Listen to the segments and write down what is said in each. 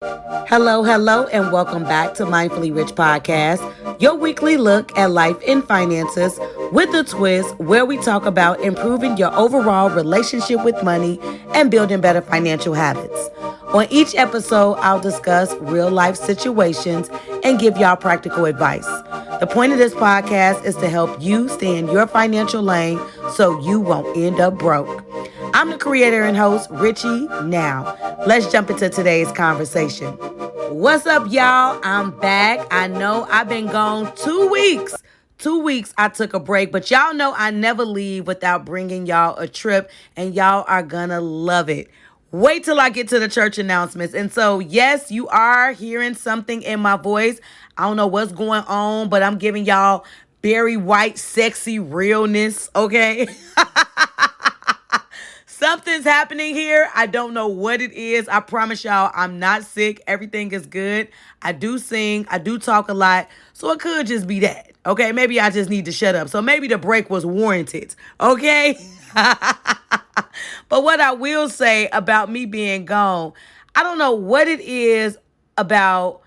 Hello, and welcome back to Mindfully Rich Podcast, your weekly look at life and finances with a twist where we talk about improving your overall relationship with money and building better financial habits. On each episode, I'll discuss real life situations and give y'all practical advice. The point of this podcast is to help you stay in your financial lane so you won't end up broke. I'm the creator and host, Richie. Now, let's jump into today's conversation. What's up, y'all? I'm back. I know I've been gone 2 weeks. 2 weeks I took a break, but y'all know I never leave without bringing y'all a trip, and y'all are gonna love it. Wait till I get to the church announcements. And so, yes, you are hearing something in my voice. I don't know what's going on, but I'm giving y'all Barry White sexy realness, okay? Something's happening here. I don't know what it is. I promise y'all I'm not sick. Everything is good. I do sing. I do talk a lot. So it could just be that. Okay, maybe I just need to shut up. So maybe the break was warranted. Okay? But what I will say about me being gone, I don't know what it is about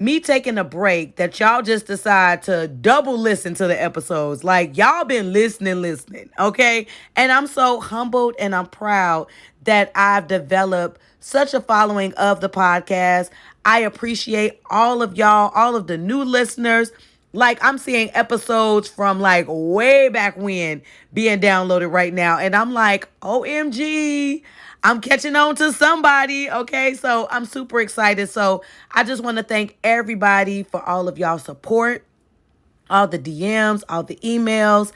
me taking a break that y'all just decide to double listen to the episodes. Like, y'all been listening, okay? And I'm so humbled and I'm proud that I've developed such a following of the podcast. I appreciate all of y'all, all of the new listeners. Like, I'm seeing episodes from like way back when being downloaded right now. And I'm like, OMG, I'm catching on to somebody. Okay. So I'm super excited. So I just want to thank everybody for all of y'all support, all the DMs, all the emails,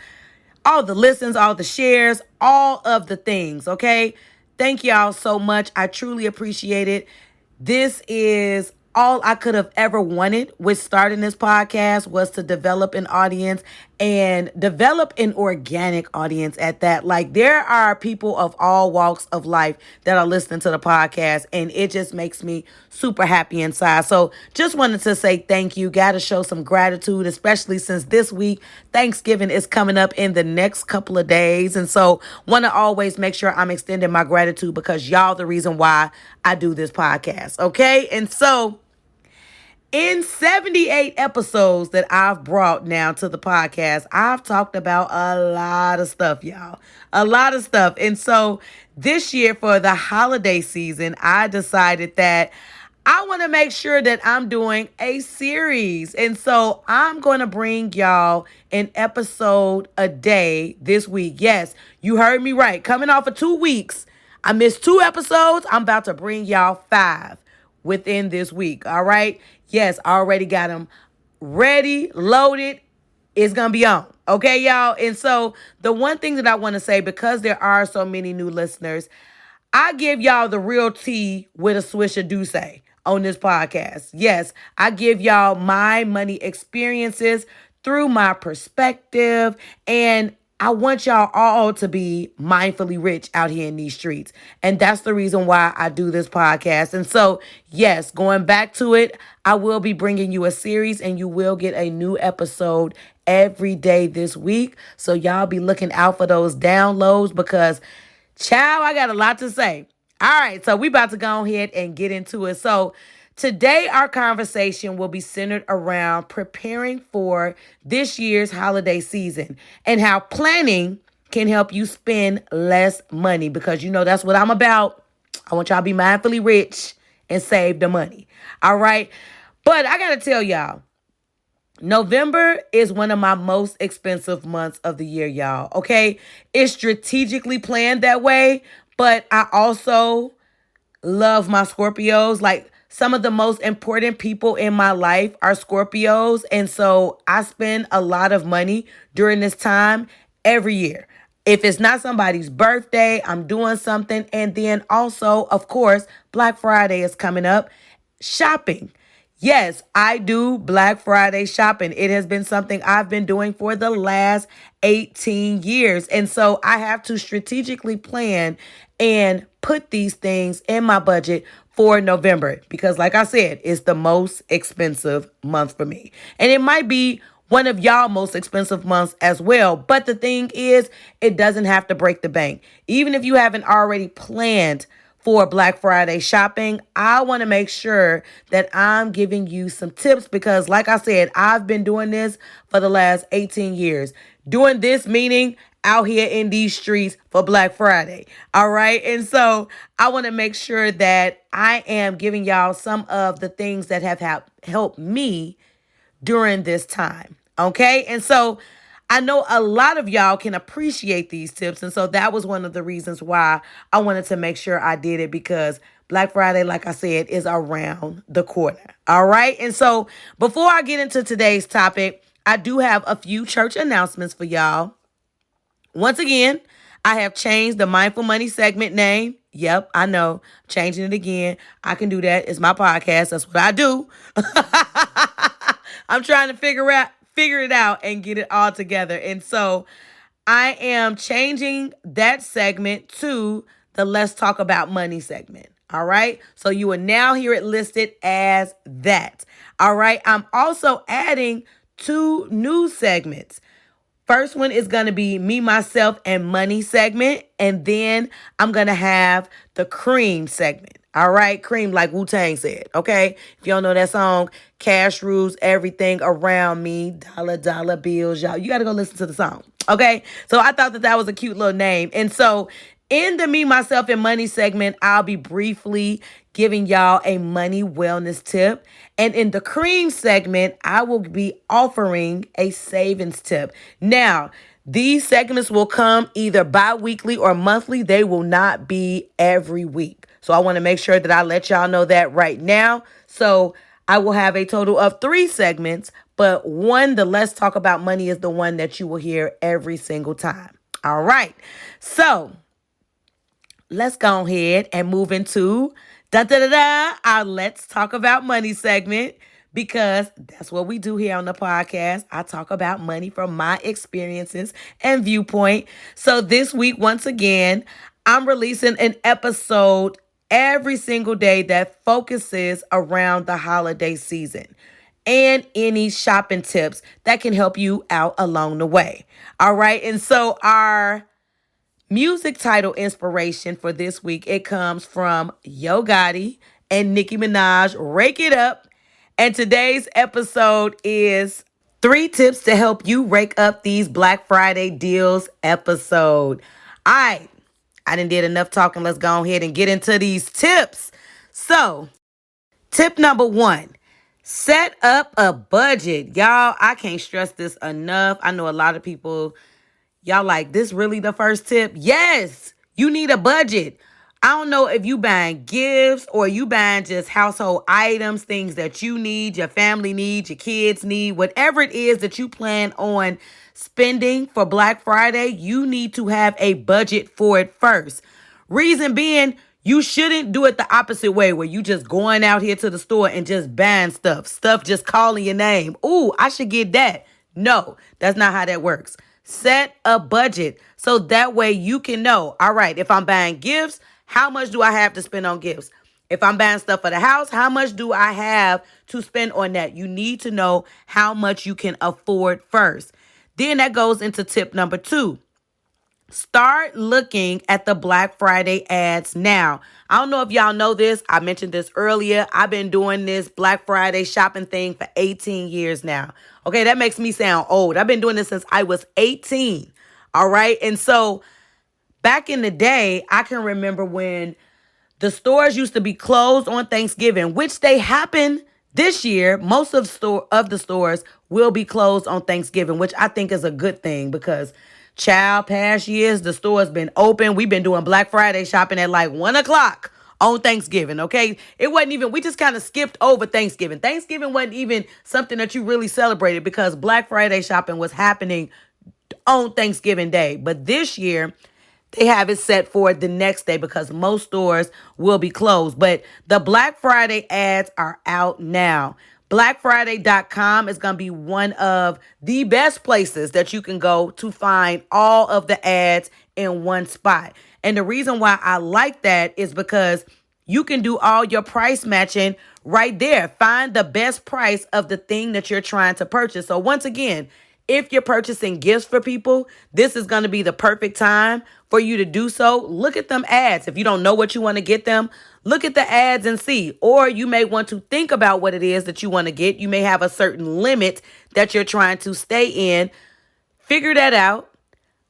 all the listens, all the shares, all of the things. Okay. Thank y'all so much. I truly appreciate it. This is all I could have ever wanted with starting this podcast, was to develop an audience and develop an organic audience at that. Like, there are people of all walks of life that are listening to the podcast, and it just makes me super happy inside. So just wanted to say thank you. Got to show some gratitude, especially since this week Thanksgiving is coming up in the next couple of days. And so want to always make sure I'm extending my gratitude, because y'all the reason why I do this podcast. Okay. And so in 78 episodes that I've brought now to the podcast, I've talked about a lot of stuff, y'all. A lot of stuff. And so this year, for the holiday season, I decided that I want to make sure that I'm doing a series. And so I'm going to bring y'all an episode a day this week. Yes, you heard me right. Coming off of 2 weeks, I missed 2 episodes. I'm about to bring y'all 5 within this week. All right. Yes, I already got them ready, loaded. It's going to be on. Okay, y'all. And so the one thing that I want to say, because there are so many new listeners, I give y'all the real tea with a swish of douce on this podcast. Yes, I give y'all my money experiences through my perspective, and I want y'all all to be mindfully rich out here in these streets. And that's the reason why I do this podcast. And so, yes, going back to it, I will be bringing you a series, and you will get a new episode every day this week. So y'all be looking out for those downloads, because, child, I got a lot to say. All right, so we about to go ahead and get into it. So today, our conversation will be centered around preparing for this year's holiday season and how planning can help you spend less money, because you know that's what I'm about. I want y'all to be mindfully rich and save the money. All right. But I got to tell y'all, November is one of my most expensive months of the year, y'all. Okay. It's strategically planned that way, but I also love my Scorpios. Like, some of the most important people in my life are Scorpios. And so I spend a lot of money during this time every year. If it's not somebody's birthday, I'm doing something. And then also, of course, Black Friday is coming up. Shopping. Yes, I do Black Friday shopping. It has been something I've been doing for the last 18 years. And so I have to strategically plan and put these things in my budget for November, because, like I said, it's the most expensive month for me. And it might be one of y'all most expensive months as well. But the thing is, it doesn't have to break the bank. Even if you haven't already planned for Black Friday shopping, I want to make sure that I'm giving you some tips because, like I said, I've been doing this for the last 18 years. Doing this meaning out here in these streets for Black Friday. All right. And so I want to make sure that I am giving y'all some of the things that have helped me during this time. Okay. And so I know a lot of y'all can appreciate these tips. And so that was one of the reasons why I wanted to make sure I did it, because Black Friday, like I said, is around the corner. All right. And so before I get into today's topic, I do have a few church announcements for y'all. Once again, I have changed the Mindful Money segment name. Yep, I know. Changing it again. I can do that. It's my podcast. That's what I do. I'm trying to figure it out and get it all together. And so I am changing that segment to the Let's Talk About Money segment. All right. So you will now hear it listed as that. All right. I'm also adding 2 new segments. First one is going to be Me, Myself, and Money segment. And then I'm going to have the Cream segment. All right. Cream, like Wu-Tang said. Okay. If you don't know that song, cash rules everything around me. Dollar, dollar bills, y'all. You got to go listen to the song. Okay. So I thought that was a cute little name. And so in the Me, Myself, and Money segment, I'll be briefly giving y'all a money wellness tip. And in the Cream segment, I will be offering a savings tip. Now, these segments will come either bi-weekly or monthly. They will not be every week. So I want to make sure that I let y'all know that right now. So I will have a total of 3 segments, but one, the Let's Talk About Money, is the one that you will hear every single time. All right. So let's go ahead and move into our Let's Talk About Money segment, because that's what we do here on the podcast. I talk about money from my experiences and viewpoint. So this week, once again, I'm releasing an episode every single day that focuses around the holiday season and any shopping tips that can help you out along the way. All right. And so our music title inspiration for this week, it comes from Yo Gotti and Nicki Minaj, Rake It Up. And today's episode is 3 tips to help you rake up these Black Friday deals episode. All right, I done did enough talking. Let's go ahead and get into these tips. So, tip number 1, set up a budget. Y'all, I can't stress this enough. I know a lot of people, y'all like, this really the first tip? Yes, you need a budget. I don't know if you buying gifts or you buying just household items, things that you need, your family needs, your kids need, whatever it is that you plan on spending for Black Friday, you need to have a budget for it first. Reason being, you shouldn't do it the opposite way, where you just going out here to the store and just buying stuff just calling your name. Ooh, I should get that. No, that's not how that works. Set a budget so that way you can know, all right, if I'm buying gifts, how much do I have to spend on gifts? If I'm buying stuff for the house, how much do I have to spend on that? You need to know how much you can afford first. Then that goes into tip number 2. Start looking at the Black Friday ads now. I don't know if y'all know this. I mentioned this earlier. I've been doing this Black Friday shopping thing for 18 years now. Okay, that makes me sound old. I've been doing this since I was 18. All right. And so back in the day, I can remember when the stores used to be closed on Thanksgiving, which they happen this year. Most of the stores will be closed on Thanksgiving, which I think is a good thing, because past years, the store's been open. We've been doing Black Friday shopping at like 1 o'clock on Thanksgiving, okay? It wasn't even, we just kind of skipped over Thanksgiving. Thanksgiving wasn't even something that you really celebrated, because Black Friday shopping was happening on Thanksgiving Day. But this year, they have it set for the next day because most stores will be closed. But the Black Friday ads are out now. BlackFriday.com is going to be one of the best places that you can go to find all of the ads in one spot. And the reason why I like that is because you can do all your price matching right there. Find the best price of the thing that you're trying to purchase. So once again, If you're purchasing gifts for people, this is going to be the perfect time for you to do so. Look at them ads. If you don't know what you want to get them, look at the ads and see. Or you may want to think about what it is that you want to get. You may have a certain limit that you're trying to stay in. Figure that out.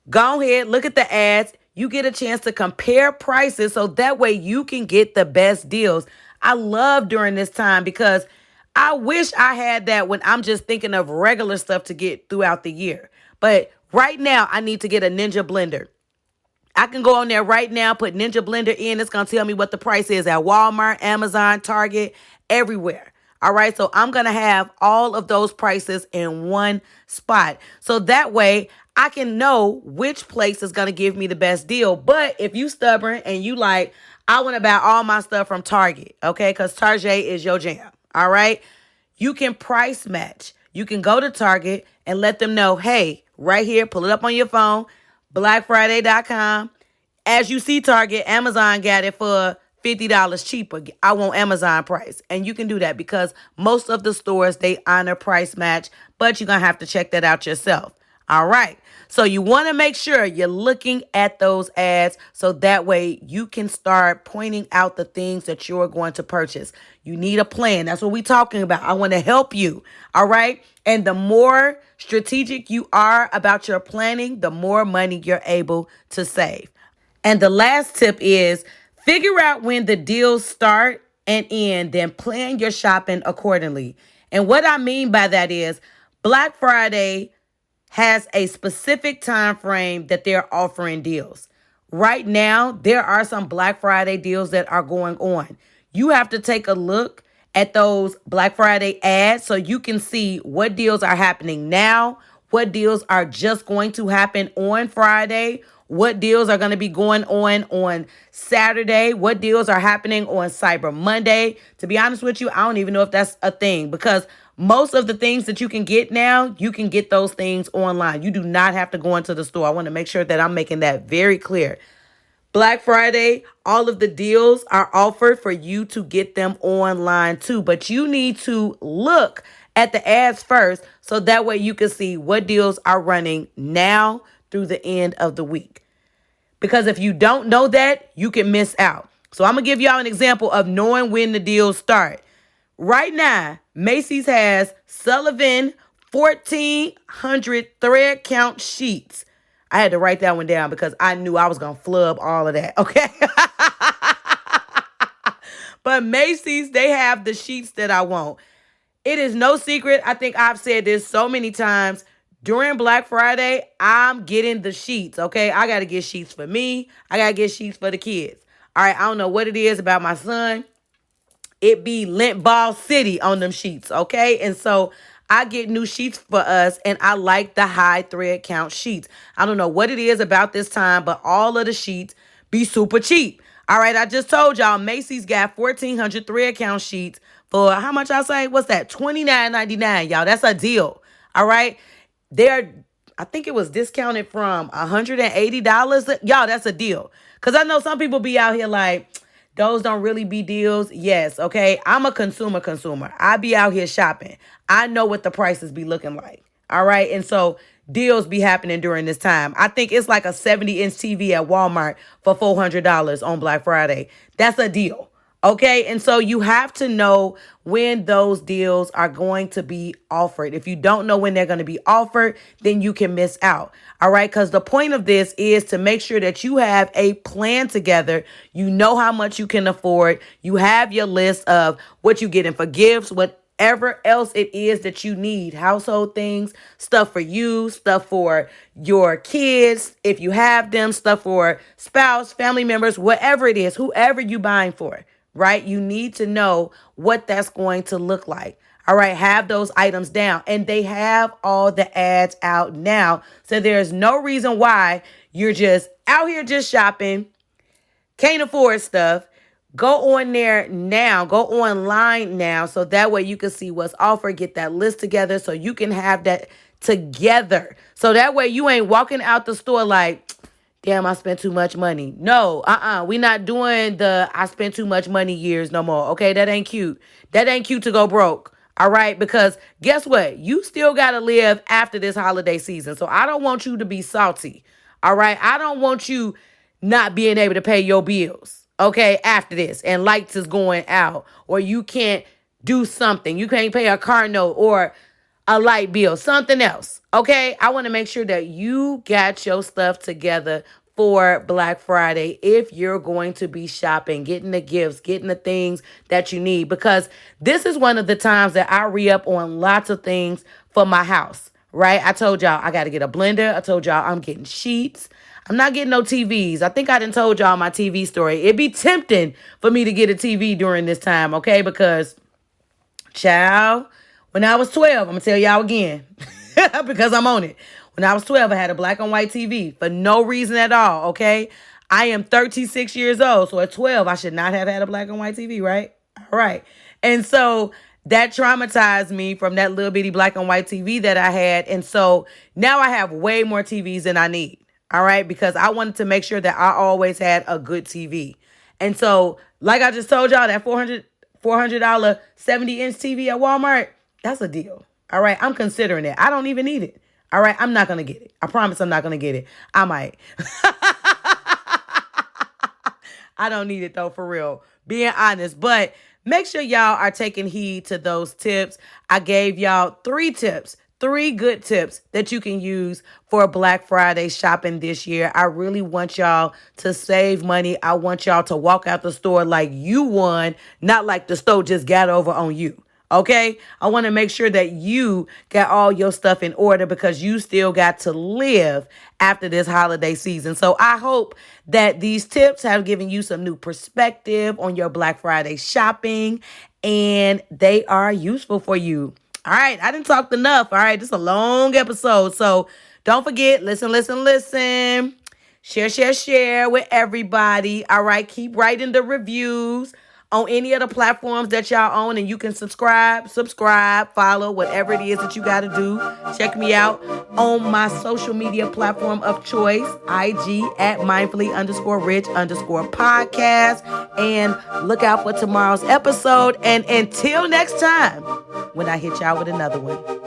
Go ahead, look at the ads. You get a chance to compare prices so that way you can get the best deals. I love during this time because I wish I had that when I'm just thinking of regular stuff to get throughout the year. But right now, I need to get a Ninja blender. I can go on there right now, put Ninja blender in. It's going to tell me what the price is at Walmart, Amazon, Target, everywhere. All right, so I'm going to have all of those prices in one spot. So that way I can know which place is going to give me the best deal. But if you stubborn and you like, I want to buy all my stuff from Target, okay, because Target is your jam. All right, you can price match. You can go to Target and let them know, hey, right here, pull it up on your phone, BlackFriday.com. As you see Target, Amazon got it for $50 cheaper. I want Amazon price. And you can do that because most of the stores, they honor price match, but you're going to have to check that out yourself. All right. So you want to make sure you're looking at those ads so that way you can start pointing out the things that you're going to purchase. You need a plan. That's what we're talking about. I want to help you. All right. And the more strategic you are about your planning, the more money you're able to save. And the last tip is figure out when the deals start and end, then plan your shopping accordingly. And what I mean by that is Black Friday has a specific time frame that they're offering deals. Right now, there are some Black Friday deals that are going on. You have to take a look at those Black Friday ads so you can see what deals are happening now, what deals are just going to happen on Friday, what deals are going to be going on Saturday, what deals are happening on Cyber Monday. To be honest with you, I don't even know if that's a thing because most of the things that you can get now, you can get those things online. You do not have to go into the store. I want to make sure that I'm making that very clear. Black Friday, all of the deals are offered for you to get them online too. But you need to look at the ads first so that way you can see what deals are running now through the end of the week. Because if you don't know that, you can miss out. So I'm going to give y'all an example of knowing when the deals start. Right now, Macy's has Sullivan 1,400 thread count sheets. I had to write that one down because I knew I was going to flub all of that, okay? But Macy's, they have the sheets that I want. It is no secret. I think I've said this so many times. During Black Friday, I'm getting the sheets, okay? I got to get sheets for me. I got to get sheets for the kids. All right, I don't know what it is about my son. It be lint ball city on them sheets, okay? And so I get new sheets for us, and I like the high thread count sheets. I don't know what it is about this time, but all of the sheets be super cheap. All right, I just told y'all Macy's got 1,400 thread count sheets for how much I say? What's that? $29.99, y'all. That's a deal. All right. I think it was discounted from $180. Y'all, that's a deal. Because I know some people be out here like, those don't really be deals. Yes, okay. I'm a consumer. I be out here shopping. I know what the prices be looking like. All right. And so deals be happening during this time. I think it's like a 70-inch TV at Walmart for $400 on Black Friday. That's a deal. Okay, and so you have to know when those deals are going to be offered. If you don't know when they're going to be offered, then you can miss out. All right, because the point of this is to make sure that you have a plan together. You know how much you can afford. You have your list of what you're getting for gifts, whatever else it is that you need, household things, stuff for you, stuff for your kids, if you have them, stuff for spouse, family members, whatever it is, whoever you buying for. Right? You need to know what that's going to look like. All right. Have those items down. And they have all the ads out now. So there's no reason why you're just out here just shopping, can't afford stuff. Go on there now. Go online now. So that way you can see what's offered. Get that list together so you can have that together. So that way you ain't walking out the store like, damn, I spent too much money. No, we not doing the I spent too much money years no more. Okay, that ain't cute. That ain't cute to go broke. All right, because guess what? You still got to live after this holiday season. So I don't want you to be salty. All right, I don't want you not being able to pay your bills, okay, after this, and lights is going out, or you can't do something. You can't pay a car note or a light bill, something else, okay? I want to make sure that you got your stuff together for Black Friday if you're going to be shopping, getting the gifts, getting the things that you need, because this is one of the times that I re-up on lots of things for my house, right? I told y'all I got to get a blender. I told y'all I'm getting sheets. I'm not getting no TVs. I think I done told y'all my TV story. It'd be tempting for me to get a TV during this time, okay? Because, child, when I was 12, I'm going to tell y'all again, because I'm on it. When I was 12, I had a black and white TV for no reason at all, okay? I am 36 years old, so at 12, I should not have had a black and white TV, right? All right. And so that traumatized me from that little bitty black and white TV that I had. And so now I have way more TVs than I need, all right? Because I wanted to make sure that I always had a good TV. And so, like I just told y'all, that $400 70-inch TV at Walmart, that's a deal. All right, I'm considering it. I don't even need it. All right, I'm not going to get it. I promise I'm not going to get it. I might. I don't need it though, for real. Being honest. But make sure y'all are taking heed to those tips. I gave y'all 3 tips. 3 good tips that you can use for Black Friday shopping this year. I really want y'all to save money. I want y'all to walk out the store like you won, not like the store just got over on you. Okay? I want to make sure that you got all your stuff in order because you still got to live after this holiday season. So I hope that these tips have given you some new perspective on your Black Friday shopping and they are useful for you. All right, I didn't talk enough. All right, this is a long episode. So don't forget, listen. Share with everybody. All right, keep writing the reviews on any of the platforms that y'all own, and you can subscribe, follow, whatever it is that you got to do. Check me out on my social media platform of choice, IG at mindfully_rich_podcast. And look out for tomorrow's episode. And until next time, when I hit y'all with another one.